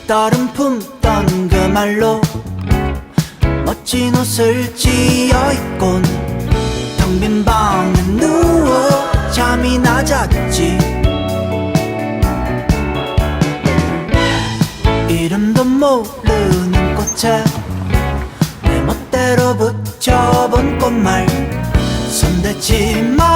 떨음 품던 그 말로 멋진 옷을 지어입곤 텅 빈 방에 누워 잠이 낮았지. 이름도 모르는 꽃에 내 멋대로 붙여본 꽃말 손대지 마.